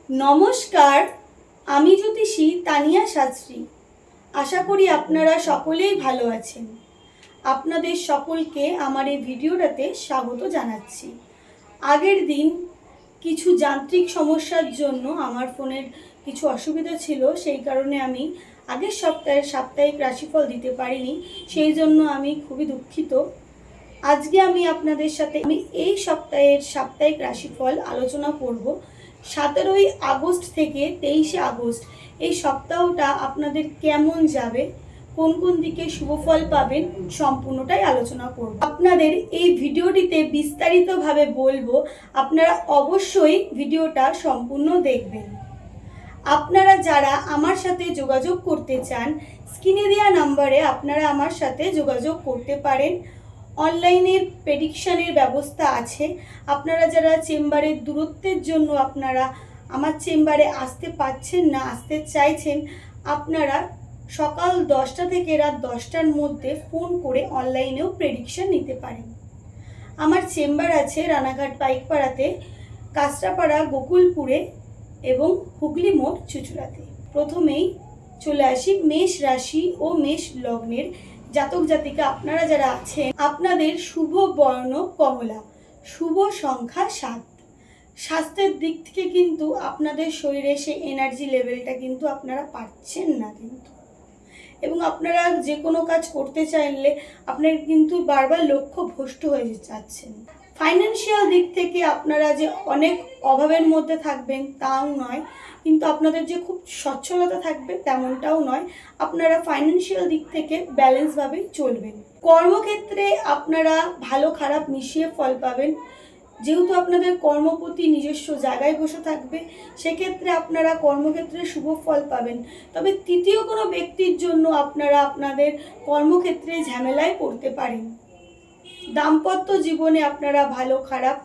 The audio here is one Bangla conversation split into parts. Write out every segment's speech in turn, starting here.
নমস্কার, আমি জ্যোতিষী তানিয়া শাস্ত্রী। আশা করি আপনারা সকলেই ভালো আছেন। আপনাদের সকলকে আমার এই ভিডিওটাতে স্বাগত জানাচ্ছি। আগের দিন কিছু যান্ত্রিক সমস্যার জন্য আমার ফোনের কিছু অসুবিধা ছিল, সেই কারণে আমি আগের সপ্তাহের সাপ্তাহিক রাশিফল দিতে পারিনি। সেই জন্য আমি খুবই দুঃখিত। আজকে আমি আপনাদের সাথে এই সপ্তাহের সাপ্তাহিক রাশিফল আলোচনা করব। 17ই আগস্ট থেকে 23শে আগস্ট এই সপ্তাহটা আপনাদের কেমন যাবে, কোন কোন দিকে শুভ ফল পাবেন, সম্পূর্ণটাই আলোচনা করব। আপনাদের এই ভিডিওটিতে বিস্তারিতভাবে বলবো, আপনারা অবশ্যই ভিডিওটা সম্পূর্ণ দেখবেন। আপনারা যারা আমার সাথে যোগাযোগ করতে চান, স্ক্রিনে দেওয়া নাম্বারে আপনারা আমার সাথে যোগাযোগ করতে পারেন। অনলাইনের প্রেডিকশানের ব্যবস্থা আছে। আপনারা যারা চেম্বারের দূরত্বের জন্য আপনারা আমার চেম্বারে আসতে পারছেন না, আসতে চাইছেন, আপনারা সকাল 10টা থেকে রাত 10টার মধ্যে ফোন করে অনলাইনেও প্রেডিকশান নিতে পারেন। আমার চেম্বার আছে রানাঘাট পাইকপাড়াতে, কাঁচরাপাড়া গোকুলপুরে এবং হুগলি মোড় চুঁচুড়াতে। প্রথমেই চলে আসি মেষ রাশি ও মেষ লগ্নের জাতক জাতিকা আপনারা যারা আছেন। আপনাদের শুভ বর্ণ কমলা, শুভ সংখ্যা 7। স্বাস্থ্যের দিক থেকে কিন্তু আপনাদের শরীরে সেই এনার্জি লেভেলটা কিন্তু আপনারা পাচ্ছেন না কিন্তু, এবং আপনারা যে কোনো কাজ করতে চাইলে আপনার কিন্তু বারবার লক্ষ্য ভ্রষ্ট হয়ে যাচ্ছেন। ফাইন্যান্সিয়াল দিক থেকে আপনারা যে অনেক অভাবের মধ্যে থাকবেন তাও নয়, কিন্তু আপনাদের যে খুব সচ্ছলতা থাকবে তেমনটাও নয়। আপনারা ফাইন্যান্সিয়াল দিক থেকে ব্যালেন্সভাবেই চলবেন। কর্মক্ষেত্রে আপনারা ভালো খারাপ মিশিয়ে ফল পাবেন। যেহেতু আপনাদের কর্মপতি নিজস্ব জায়গায় বসে থাকবে, সেক্ষেত্রে আপনারা কর্মক্ষেত্রে শুভ ফল পাবেন। তবে তৃতীয় কোনো ব্যক্তির জন্য আপনারা আপনাদের কর্মক্ষেত্রে ঝামেলায় পড়তে পারেন। দাম্পত্য জীবনে আপনারা ভালো খারাপ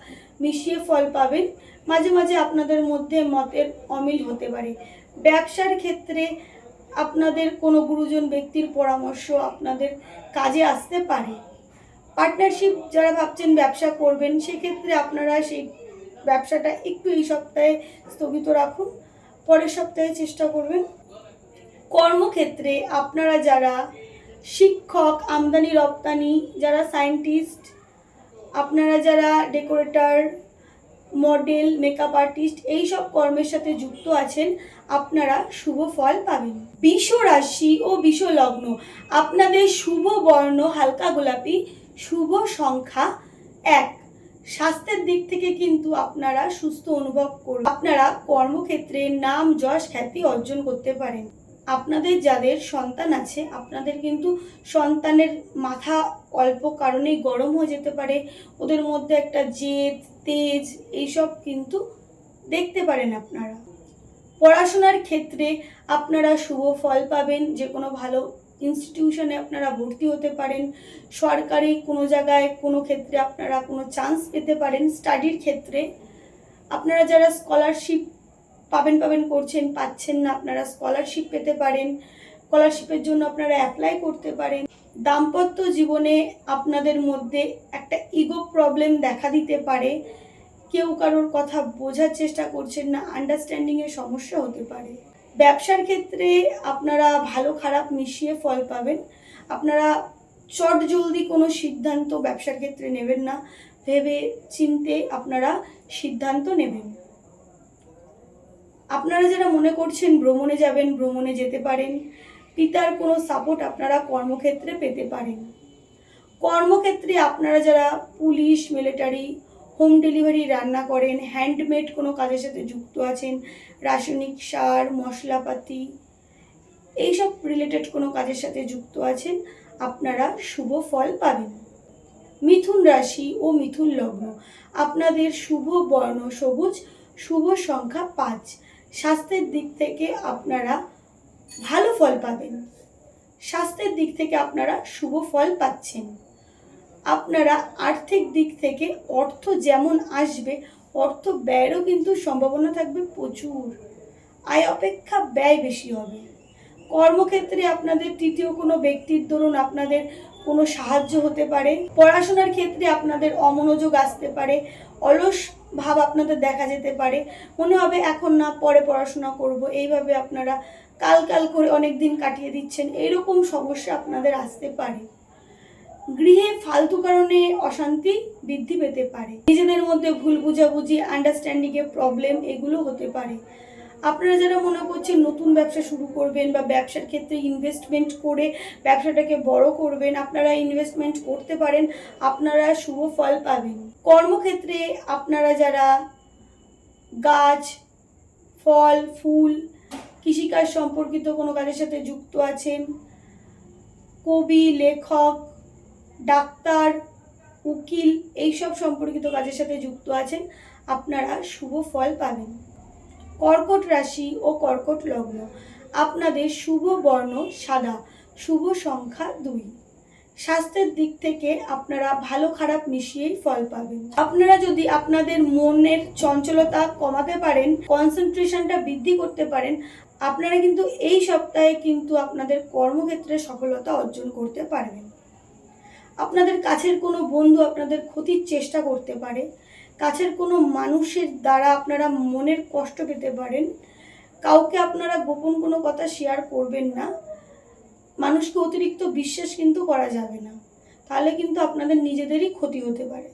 মিশিয়ে ফল পাবেন। মাঝে মাঝে আপনাদের মধ্যে মতের অমিল হতে পারে। ব্যবসার ক্ষেত্রে আপনাদের কোনো গুরুজন ব্যক্তির পরামর্শ আপনাদের কাজে আসতে পারে। পার্টনারশিপ যারা ভাবছেন ব্যবসা করবেন, সেক্ষেত্রে আপনারা সেই ব্যবসাটা একটু এই সপ্তাহে স্থগিত রাখুন, পরের সপ্তাহে চেষ্টা করবেন। কর্মক্ষেত্রে আপনারা যারা শিক্ষক, আমদানি রপ্তানি, যারা সায়েন্টিস্ট, আপনারা যারা ডেকোরেটর, মডেল, মেকআপ আর্টিস্ট, এই সব কর্মের সাথে যুক্ত আছেন, আপনারা শুভ ফল পাবেন। বৃষ রাশি ও বৃষ লগ্ন, আপনাদের শুভ বর্ণ হালকা গোলাপি, শুভ সংখ্যা 1। স্বাস্থ্যের দিক থেকে কিন্তু আপনারা সুস্থ অনুভব করবেন। আপনারা কর্মক্ষেত্রে নাম যশ খ্যাতি অর্জন করতে পারেন। আপনাদের যাদের সন্তান আছে, আপনাদের কিন্তু সন্তানের মাথা অল্প কারণেই গরম হয়ে যেতে পারে। ওদের মধ্যে একটা জেদ, তেজ এইসব কিন্তু দেখতে পারেন আপনারা। পড়াশোনার ক্ষেত্রে আপনারা শুভ ফল পাবেন। যে কোনো ভালো ইনস্টিটিউশনে আপনারা ভর্তি হতে পারেন। সরকারি কোনো জায়গায় কোনো ক্ষেত্রে আপনারা কোনো চান্স পেতে পারেন। স্টাডির ক্ষেত্রে আপনারা যারা স্কলারশিপ পাবেন করছেন, পাচ্ছেন না, আপনারা স্কলারশিপ পেতে পারেন। স্কলারশিপের জন্য আপনারা অ্যাপ্লাই করতে পারেন। দাম্পত্য জীবনে আপনাদের মধ্যে একটা ইগো প্রবলেম দেখা দিতে পারে। কেউ কারোর কথা বোঝার চেষ্টা করছেন না, আন্ডারস্ট্যান্ডিংয়ের সমস্যা হতে পারে। ব্যবসার ক্ষেত্রে আপনারা ভালো খারাপ মিশিয়ে ফল পাবেন। আপনারা চট জলদি কোনো সিদ্ধান্ত ব্যবসার ক্ষেত্রে নেবেন না, ভেবে চিন্তে আপনারা সিদ্ধান্ত নেবেন। আপনারা যারা মনে করছেন ভ্রমণে যাবেন, ভ্রমণে যেতে পারেন। পিতার কোনো সাপোর্ট আপনারা কর্মক্ষেত্রে পেতে পারেন। কর্মক্ষেত্রে আপনারা যারা পুলিশ, মিলিটারি, হোম ডেলিভারি রান্না করেন, হ্যান্ডমেড কোনো কাজের সাথে যুক্ত আছেন, রাসায়নিক সার, মশলাপাতি, এইসব রিলেটেড কোনো কাজের সাথে যুক্ত আছেন, আপনারা শুভ ফল পাবেন। মিথুন রাশি ও মিথুন লগ্ন, আপনাদের শুভ বর্ণ সবুজ, শুভ সংখ্যা 5। স্বাস্থ্যের দিক থেকে আপনারা ভালো ফল পাবেন। স্বাস্থ্যের দিক থেকে আপনারা শুভ ফল পাচ্ছেন। আপনারা আর্থিক দিক থেকে অর্থ যেমন আসবে, অর্থ ব্যয়েরও কিন্তু সম্ভাবনা থাকবে প্রচুর। আয় অপেক্ষা ব্যয় বেশি হবে। কর্মক্ষেত্রে আপনাদের তৃতীয় কোনো ব্যক্তির দরুন আপনাদের কোনো সাহায্য হতে পারে। পড়াশোনার ক্ষেত্রে আপনাদের অমনোযোগ আসতে পারে, অলস ভাব আপনাদের দেখা যেতে পারে, মনে হবে এখন না পরে পড়াশোনা করব, এইভাবে আপনারা কাল করে অনেক দিন কাটিয়ে দিচ্ছেন, এইরকম সমস্যা আপনাদের আসতে পারে। গৃহে ফালতু কারণে অশান্তি বৃদ্ধি পেতে পারে, নিজেদের মধ্যে ভুল বুঝাবুঝি, আন্ডারস্ট্যান্ডিংয়ে প্রবলেম এগুলো হতে পারে। আপনারা যারা মনে করছেন নতুন ব্যবসা শুরু করবেন বা ব্যবসার ক্ষেত্রে ইনভেস্টমেন্ট করে ব্যবসাটাকে বড় করবেন, আপনারা ইনভেস্টমেন্ট করতে পারেন, আপনারা শুভ ফল পাবেন। কর্মক্ষেত্রে আপনারা যারা গাছ, ফল, ফুল, কৃষিকাজ সম্পর্কিত কোনো কাজের সাথে যুক্ত আছেন, কবি, লেখক, ডাক্তার, উকিল এইসব সম্পর্কিত কাজের সাথে যুক্ত আছেন, আপনারা শুভ ফল পাবেন। কর্কট রাশি ও কর্কট লগ্ন, আপনাদের শুভ বর্ণ সাদা, শুভ সংখ্যা 2। স্বাস্থ্যের দিক থেকে আপনারা ভালো খারাপ মিশিয়েই ফল পাবেন। আপনারা যদি আপনাদের মনের চঞ্চলতা কমাতে পারেন, কনসেন্ট্রেশনটা বৃদ্ধি করতে পারেন, আপনারা কিন্তু এই সপ্তাহে কিন্তু আপনাদের কর্মক্ষেত্রে সফলতা অর্জন করতে পারবেন। আপনাদের কাছের কোনো বন্ধু আপনাদের ক্ষতির চেষ্টা করতে পারে, কাছের কোনো মানুষের দ্বারা আপনারা মনের কষ্ট পেতে পারেন। কাউকে আপনারা গোপন কোনো কথা শেয়ার করবেন না, মানুষকে অতিরিক্ত বিশ্বাস কিন্তু করা যাবে না, তাহলে কিন্তু আপনাদের নিজেদেরই ক্ষতি হতে পারে।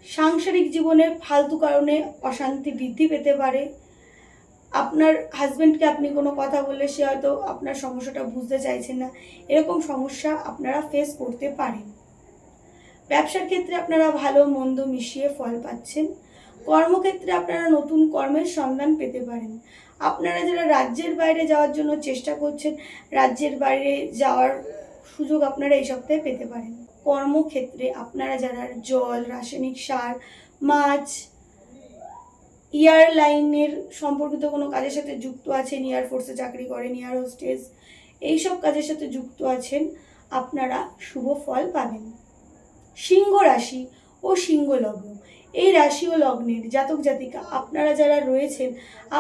সাংসারিক জীবনের ফালতু কারণে অশান্তি বৃদ্ধি পেতে পারে। আপনার হাজব্যান্ডকে আপনি কোনো কথা বললে সে হয়তো আপনার সমস্যাটা বুঝতে চাইছেন না, এরকম সমস্যা আপনারা ফেস করতে পারেন। ব্যবসার ক্ষেত্রে আপনারা ভালো মন্দ মিশিয়ে ফল পাচ্ছেন। কর্মক্ষেত্রে আপনারা নতুন কর্মের সন্ধান পেতে পারেন। আপনারা যারা রাজ্যের বাইরে যাওয়ার জন্য চেষ্টা করছেন, রাজ্যের বাইরে যাওয়ার সুযোগ আপনারা এই সপ্তাহে পেতে পারেন। কর্মক্ষেত্রে আপনারা যারা জল, রাসায়নিক সার, মাছ, এয়ারলাইনের সম্পর্কিত কোনো কাজের সাথে যুক্ত আছেন, এয়ারফোর্সে চাকরি করেন, এয়ার হোস্টেস এইসব কাজের সাথে যুক্ত আছেন, আপনারা শুভ ফল পাবেন। সিংহ রাশি ও সিংহ লগ্ন, এই রাশি ও লগ্নের জাতক জাতিকা আপনারা যারা রয়েছেন,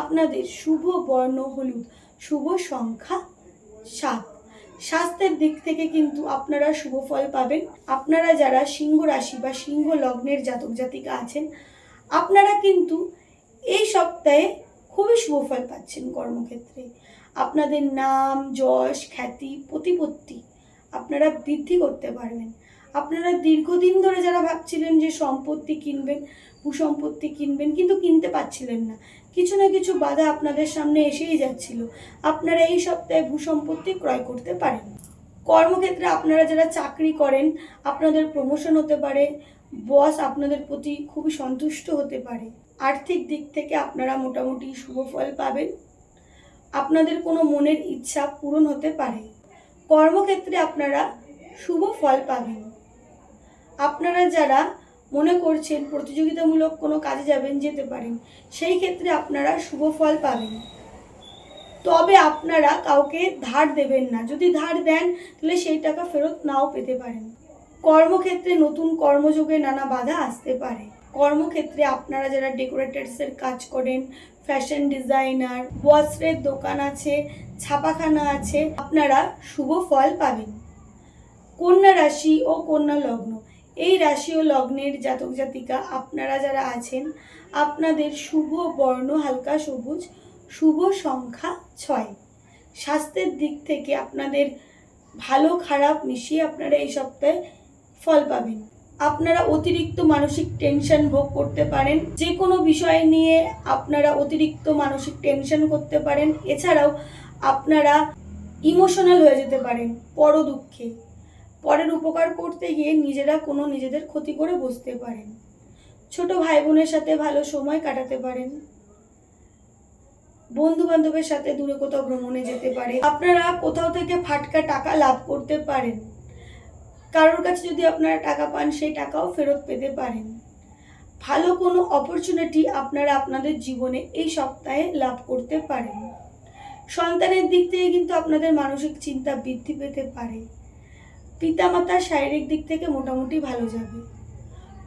আপনাদের শুভ বর্ণ হলুদ, শুভ সংখ্যা 7। স্বাস্থ্যের দিক থেকে কিন্তু আপনারা শুভ ফল পাবেন। আপনারা যারা সিংহ রাশি বা সিংহ লগ্নের জাতক জাতিকা আছেন, আপনারা কিন্তু এই সপ্তাহে খুবই শুভ ফল পাচ্ছেন। কর্মক্ষেত্রে আপনাদের নাম, যশ, খ্যাতি, প্রতিপত্তি আপনারা বৃদ্ধি করতে পারবেন। আপনারা দীর্ঘদিন ধরে যারা ভাবছিলেন যে সম্পত্তি কিনবেন, ভূসম্পত্তি কিনবেন, কিন্তু কিনতে পারছিলেন না, কিছু না কিছু বাধা আপনাদের সামনে এসেই যাচ্ছিল, আপনারা এই সপ্তাহে ভূসম্পত্তি ক্রয় করতে পারেন। কর্মক্ষেত্রে আপনারা যারা চাকরি করেন, আপনাদের প্রমোশন হতে পারে, বস আপনাদের প্রতি খুবই সন্তুষ্ট হতে পারে। আর্থিক দিক থেকে আপনারা মোটামুটি শুভ ফল পাবেন। আপনাদের কোনো মনের ইচ্ছা পূরণ হতে পারে। কর্মক্ষেত্রে আপনারা শুভ ফল পাবেন। আপনারা যারা মনে করছেন প্রতিযোগিতামূলক কোনো কাজে যাবেন, যেতে পারেন, সেই ক্ষেত্রে আপনারা শুভ ফল পাবেন। তবে আপনারা কাউকে ধার দেবেন না, যদি ধার দেন তাহলে সেই টাকা ফেরত নাও পেতে পারেন। কর্মক্ষেত্রে নতুন কর্মযোগে নানা বাধা আসতে পারে। কর্মক্ষেত্রে আপনারা যারা ডেকোরেটার্সের কাজ করেন, ফ্যাশন ডিজাইনার, বস্ত্রের দোকান আছে, ছাপাখানা আছে, আপনারা শুভ ফল পাবেন। কন্যা রাশি ও কন্যা লগ্ন, এই রাশি ও লগ্নের জাতক জাতিকা আপনারা যারা আছেন, আপনাদের শুভ বর্ণ হালকা সবুজ, শুভ সংখ্যা 6। স্বাস্থ্যের দিক থেকে আপনাদের ভালো খারাপ মিশিয়ে আপনারা এই সপ্তাহে ফল পাবেন। আপনারা অতিরিক্ত মানসিক টেনশন ভোগ করতে পারেন, যে কোনো বিষয় নিয়ে আপনারা অতিরিক্ত মানসিক টেনশন করতে পারেন। এছাড়াও আপনারা ইমোশনাল হয়ে যেতে পারেন পর দুঃখে, পরের উপকার করতে গিয়ে নিজেদের ক্ষতি করে বসতে পারেন। ছোট ভাই বোনের সাথে ভালো সময় কাটাতে পারেন। বন্ধু বান্ধবের সাথে দূরে কোথাও ভ্রমণে যেতে পারে। আপনারা কোথাও থেকে ফাটকা টাকা লাভ করতে পারেন। কারোর কাছে যদি আপনারা টাকা পান, সেই টাকাও ফেরত পেতে পারেন। ভালো কোনো অপরচুনিটি আপনারা আপনাদের জীবনে এই সপ্তাহে লাভ করতে পারেন। সন্তানের দিক থেকে কিন্তু আপনাদের মানসিক চিন্তা বৃদ্ধি পেতে পারে। পিতামাতার শারীরিক দিক থেকে মোটামুটি ভালো যাবে।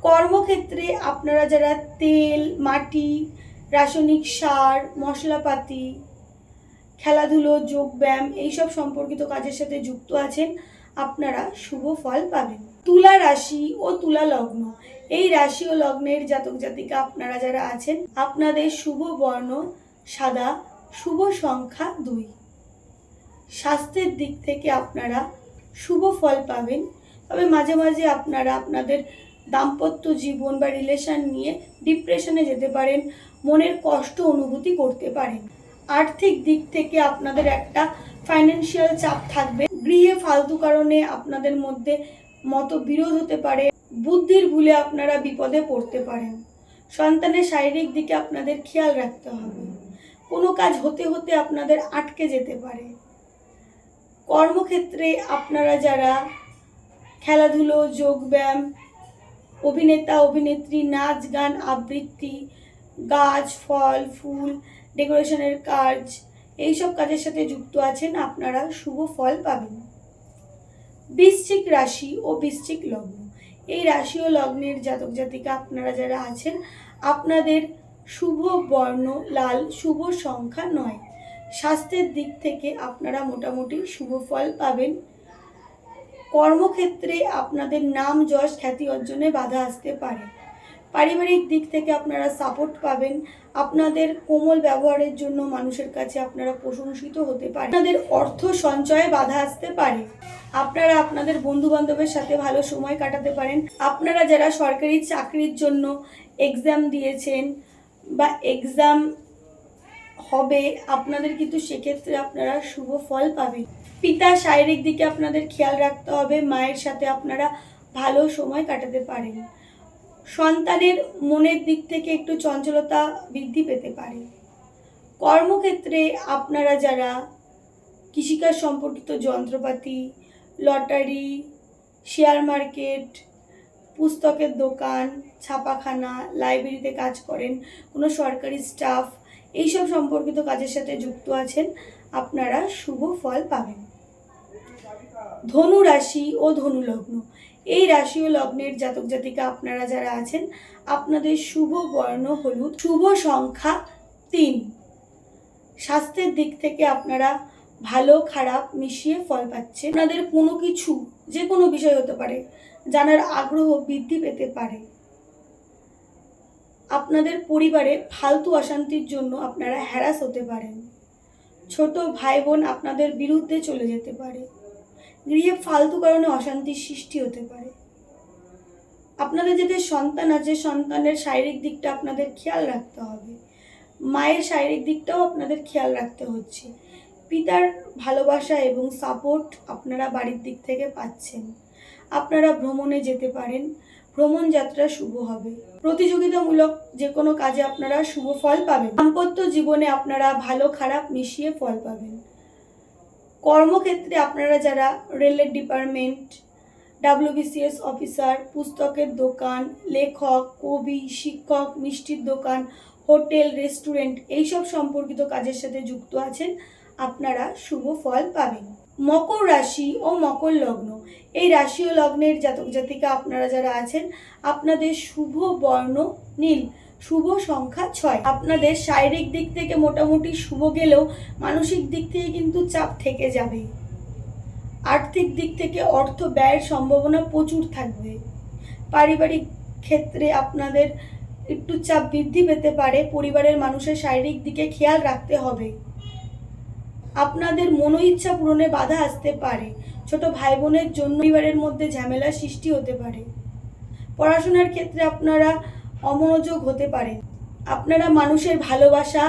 কর্মক্ষেত্রে আপনারা যারা তেল, মাটি, রাসায়নিক সার, মশলাপাতি, খেলাধুলো, যোগব্যায়াম এইসব সম্পর্কিত কাজের সাথে যুক্ত আছেন, আপনারা শুভ ফল পাবেন। তুলা রাশি ও তুলা লগ্ন, এই রাশি ও লগ্নের জাতক জাতিকা আপনারা যারা আছেন, আপনাদের শুভ বর্ণ সাদা, শুভ সংখ্যা 2। স্বাস্থ্যের দিক থেকে আপনারা শুভ ফল পাবেন, তবে মাঝে মাঝে আপনারা আপনাদের দাম্পত্য জীবন বা রিলেশন নিয়ে ডিপ্রেশনে যেতে পারেন, মনের কষ্ট অনুভূতি করতে পারেন। আর্থিক দিক থেকে আপনাদের একটা ফাইন্যান্সিয়াল চাপ থাকবে। গৃহে ফালতু কারণে আপনাদের মধ্যে মতবিরোধ হতে পারে, বুদ্ধির ভুলে আপনারা বিপদে পড়তে পারেন। সন্তানের শারীরিক দিকে আপনাদের খেয়াল রাখতে হবে। কোনো কাজ হতে হতে আপনাদের আটকে যেতে পারে। কর্মক্ষেত্রে আপনারা যারা খেলাধুলো, যোগব্যায়াম, অভিনেতা অভিনেত্রী, নাচ গান, আবৃত্তি, গাছ, ফল, ফুল, ডেকোরেশনের কাজ, এইসব কাজের সাথে যুক্ত আছেন, আপনারা শুভ ফল পাবেন। বৃশ্চিক রাশি ও বৃশ্চিক লগ্ন, এই রাশি ও লগ্নের জাতক জাতিকা আপনারা যারা আছেন, আপনাদের শুভ বর্ণ লাল, শুভ সংখ্যা 9। স্বাস্থ্যের দিক থেকে আপনারা মোটামুটি শুভ ফল পাবেন। কর্মক্ষেত্রে আপনাদের নাম যশ খ্যাতি অর্জনে বাধা আসতে পারে। পারিবারিক দিক থেকে আপনারা সাপোর্ট পাবেন। আপনাদের কোমল ব্যবহারের জন্য মানুষের কাছে আপনারা প্রশংসিত হতে পারেন। আপনাদের অর্থ সঞ্চয়ে বাধা আসতে পারে। আপনারা আপনাদের বন্ধু বান্ধবের সাথে ভালো সময় কাটাতে পারেন। আপনারা যারা সরকারি চাকরির জন্য এক্সাম দিয়েছেন বা এক্সাম হবে, আপনাদের কিন্তু সেক্ষেত্রে আপনারা শুভ ফল পাবেন। পিতার শারীরিক দিকে আপনাদের খেয়াল রাখতে হবে। মায়ের সাথে আপনারা ভালো সময় কাটাতে পারেন। সন্তানের মনের দিক থেকে একটু চঞ্চলতা বৃদ্ধি পেতে পারে। কর্মক্ষেত্রে আপনারা যারা কৃষিকাজ সম্পর্কিত যন্ত্রপাতি, লটারি, শেয়ার মার্কেট, পুস্তকের দোকান, ছাপাখানা, লাইব্রেরিতে কাজ করেন, কোনো সরকারি স্টাফ, এইসব সম্পর্কিত কাজের সাথে যুক্ত আছেন, আপনারা শুভ ফল পাবেন। ধনু রাশি ও ধনু লগ্ন, এই রাশি ও লগ্নের জাতক জাতিকা আপনারা যারা আছেন, আপনাদের শুভ বর্ণ হলুদ, শুভ সংখ্যা 3। স্বাস্থ্যের দিক থেকে আপনারা ভালো খারাপ মিশিয়ে ফল পাচ্ছেন। আপনাদের কোনো কিছু, যে কোনো বিষয় হতে পারে, জানার আগ্রহ বৃদ্ধি পেতে পারে। আপনাদের পরিবারে ফালতু অশান্তির জন্য আপনারা হ্যারাস হতে পারেন। ছোট ভাই বোন আপনাদের বিরুদ্ধে চলে যেতে পারে। গৃহে ফালতু কারণে অশান্তির সৃষ্টি হতে পারে। আপনাদের যাদের সন্তান আছে, সন্তানের শারীরিক দিকটা আপনাদের খেয়াল রাখতে হবে। মায়ের শারীরিক দিকটাও আপনাদের খেয়াল রাখতে হচ্ছে। পিতার ভালোবাসা এবং সাপোর্ট আপনারা বাড়ির দিক থেকে পাচ্ছেন। আপনারা ভ্রমণে যেতে পারেন, ভ্রমণ যাত্রা শুভ হবে। প্রতিযোগিতামূলক যে কোনো কাজে আপনারা শুভ ফল পাবেন। দাম্পত্য জীবনে আপনারা ভালো খারাপ মিশিয়ে ফল পাবেন। কর্মক্ষেত্রে আপনারা যারা রেলের ডিপার্টমেন্ট, WBCS অফিসার, পুস্তকের দোকান, লেখক, কবি, শিক্ষক, মিষ্টির দোকান, হোটেল, রেস্টুরেন্ট, এইসব সম্পর্কিত কাজের সাথে যুক্ত আছেন, আপনারা শুভ ফল পাবেন। মকর রাশি ও মকর লগ্ন, এই রাশি ও লগ্নের জাতক জাতিকা আপনারা যারা আছেন, আপনাদের শুভ বর্ণ নীল, শুভ সংখ্যা 6। আপনাদের শারীরিক দিক থেকে মোটামুটি শুভ গেলেও মানসিক দিক থেকে কিন্তু চাপ থেকে যাবে। আর্থিক দিক থেকে অর্থ ব্যয়ের সম্ভাবনা প্রচুর থাকবে। পারিবারিক ক্ষেত্রে আপনাদের একটু চাপ বৃদ্ধি পেতে পারে। পরিবারের মানুষের শারীরিক দিকে খেয়াল রাখতে হবে। আপনাদের মনোইচ্ছা পূরণে বাধা আসতে পারে। ছোট ভাই বোনের জন্য পরিবারের মধ্যে ঝামেলা সৃষ্টি হতে পারে। পড়াশোনার ক্ষেত্রে আপনারা অমনোযোগ হতে পারেন। আপনারা মানুষের ভালোবাসা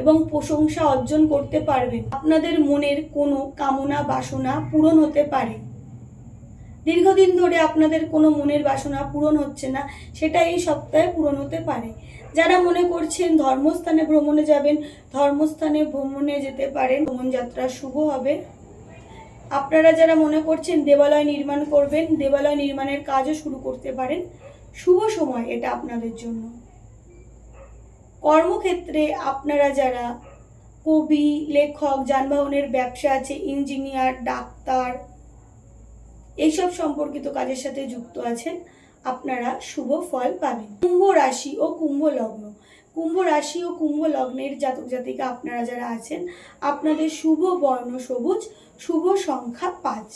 এবং প্রশংসা অর্জন করতে পারবেন। আপনাদের মনের কোনো কামনা বাসনা পূরণ হতে পারে। দীর্ঘদিন ধরে আপনাদের কোনো মনের বাসনা পূরণ হচ্ছে না, সেটা এই সপ্তাহে পূরণ হতে পারে। যারা মনে করছেন ধর্মস্থানে ভ্রমণে যাবেন, ধর্মস্থানে ভ্রমণে যেতে পারেন, ভ্রমণ যাত্রা শুভ হবে। আপনারা যারা মনে করছেন দেবালয় নির্মাণ করবেন, দেবালয় নির্মাণের কাজও শুরু করতে পারেন। শুভ সময় এটা আপনাদের জন্য। কর্মক্ষেত্রে আপনারা যারা কবি, লেখক, যানবাহনের ব্যবসা আছে, ইঞ্জিনিয়ার, ডাক্তার, এইসব সম্পর্কিত কাজের সাথে যুক্ত আছেন, আপনারা শুভ ফল পাবেন। কুম্ভ রাশি ও কুম্ভ লগ্ন, কুম্ভ রাশি ও কুম্ভ লগ্নের জাতক জাতিকা আপনারা যারা আছেন, আপনাদের শুভ বর্ণ সবুজ, শুভ সংখ্যা 5।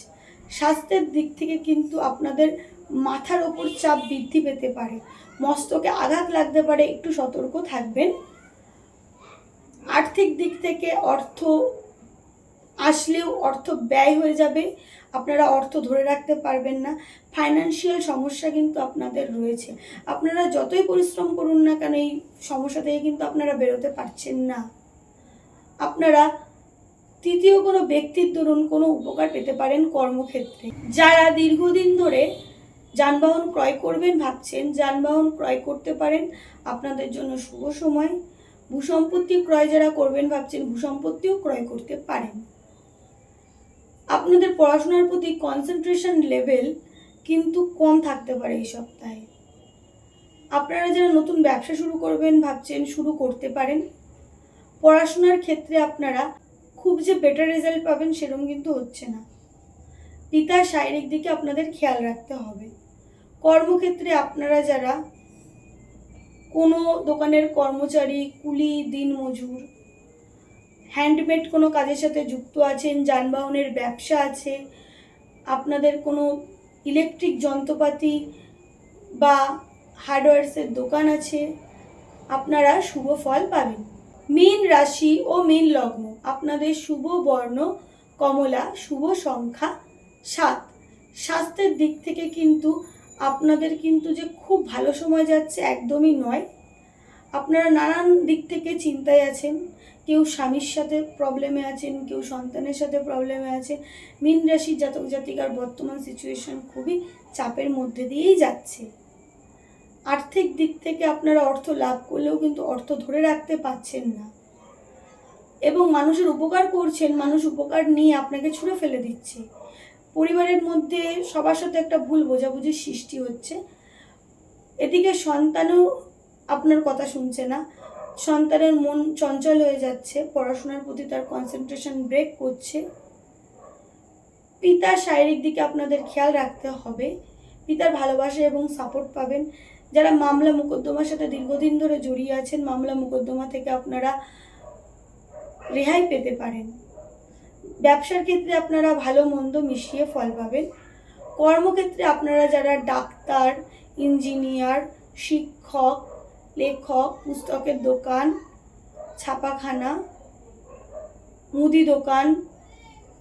স্বাস্থ্যের দিক থেকে কিন্তু আপনাদের মাথার ওপর চাপ বৃদ্ধি পেতে পারে, মস্তকে আঘাত লাগতে পারে, একটু সতর্ক থাকবেন। আর্থিক দিক থেকে অর্থ আসলেও অর্থ ব্যয় হয়ে যাবে, আপনারা অর্থ ধরে রাখতে পারবেন না। ফাইন্যান্সিয়াল সমস্যা কিন্তু আপনাদের রয়েছে, আপনারা যতই পরিশ্রম করুন না কেন এই সমস্যা থেকে কিন্তু আপনারা বেরোতে পারছেন না। আপনারা তৃতীয় কোনো ব্যক্তির দরুন কোনো উপকার পেতে পারেন কর্মক্ষেত্রে। যারা দীর্ঘদিন ধরে যানবাহন ক্রয় করবেন ভাবছেন, যানবাহন ক্রয় করতে পারেন, আপনাদের জন্য শুভ সময়। ভূসম্পত্তি ক্রয় যারা করবেন ভাবছেন, ভূসম্পত্তিও ক্রয় করতে পারেন। আপনাদের পড়াশোনার প্রতি কনসেন্ট্রেশন লেভেল কিন্তু কম থাকতে পারে এই সপ্তাহে। আপনারা যারা নতুন ব্যবসা শুরু করবেন ভাবছেন, শুরু করতে পারেন। পড়াশোনার ক্ষেত্রে আপনারা খুব যে বেটার রেজাল্ট পাবেন সেরকম কিন্তু হচ্ছে না। পিতার শারীরিক দিকে আপনাদের খেয়াল রাখতে হবে। কর্মক্ষেত্রে আপনারা যারা কোনো দোকানের কর্মচারী, কুলি, দিনমজুর, হ্যান্ডমেড কোনো কাজের সাথে যুক্ত আছেন, যানবাহনের ব্যবসা আছে, আপনাদের কোনো ইলেকট্রিক যন্ত্রপাতি বা হার্ডওয়্যারসের দোকান আছে, আপনারা শুভ ফল পাবেন। মীন রাশি ও মীন লগ্ন, আপনাদের শুভ বর্ণ কমলা, শুভ সংখ্যা 7। স্বাস্থ্যের দিক থেকে কিন্তু আপনাদের কিন্তু যে খুব ভালো সময় যাচ্ছে একদমই নয়। আপনারা নানান দিক থেকে চিন্তায় আছেন, কেউ স্বামীর সাথে প্রবলেমে আছেন, কেউ সন্তানের সাথে প্রবলেমে আছেন। মীন রাশির জাতক জাতিকার বর্তমান সিচুয়েশন খুবই চাপের মধ্যে দিয়েই যাচ্ছে। আর্থিক দিক থেকে আপনারা অর্থ লাভ করলেও কিন্তু অর্থ ধরে রাখতে পারছেন না এবং মানুষের উপকার করছেন, মানুষ উপকার নিয়ে আপনাকে ছুঁড়ে ফেলে দিচ্ছে। পরিবারের মধ্যে সবার সাথে একটা ভুল বোঝাবুঝির সৃষ্টি হচ্ছে। এদিকে সন্তানও আপনার কথা শুনছে না, সন্তানের মন চঞ্চল হয়ে যাচ্ছে, পড়াশোনার প্রতি তার কনসেন্ট্রেশন ব্রেক করছে। পিতার শারীরিক দিকে আপনাদের খেয়াল রাখতে হবে, পিতার ভালোবাসা এবং সাপোর্ট পাবেন। যারা মামলা মোকদ্দমার সাথে দীর্ঘদিন ধরে জড়িয়ে আছেন, মামলা মোকদ্দমা থেকে আপনারা রেহাই পেতে পারেন। ব্যবসার ক্ষেত্রে আপনারা ভালো মন্দ মিশিয়ে ফল পাবেন। কর্মক্ষেত্রে আপনারা যারা ডাক্তার, ইঞ্জিনিয়ার, শিক্ষক, লেখক, পুস্তকের দোকান, ছাপাখানা, মুদি দোকান,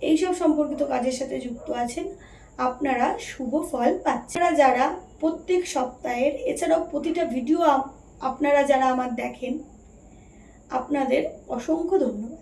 এইসব সম্পর্কিত কাজের সাথে যুক্ত আছেন, আপনারা শুভ ফল পাচ্ছেন। যারা প্রত্যেক সপ্তাহের, এছাড়াও প্রতিটা ভিডিও আপনারা যারা আমার দেখেন, আপনাদের অসংখ্য ধন্যবাদ।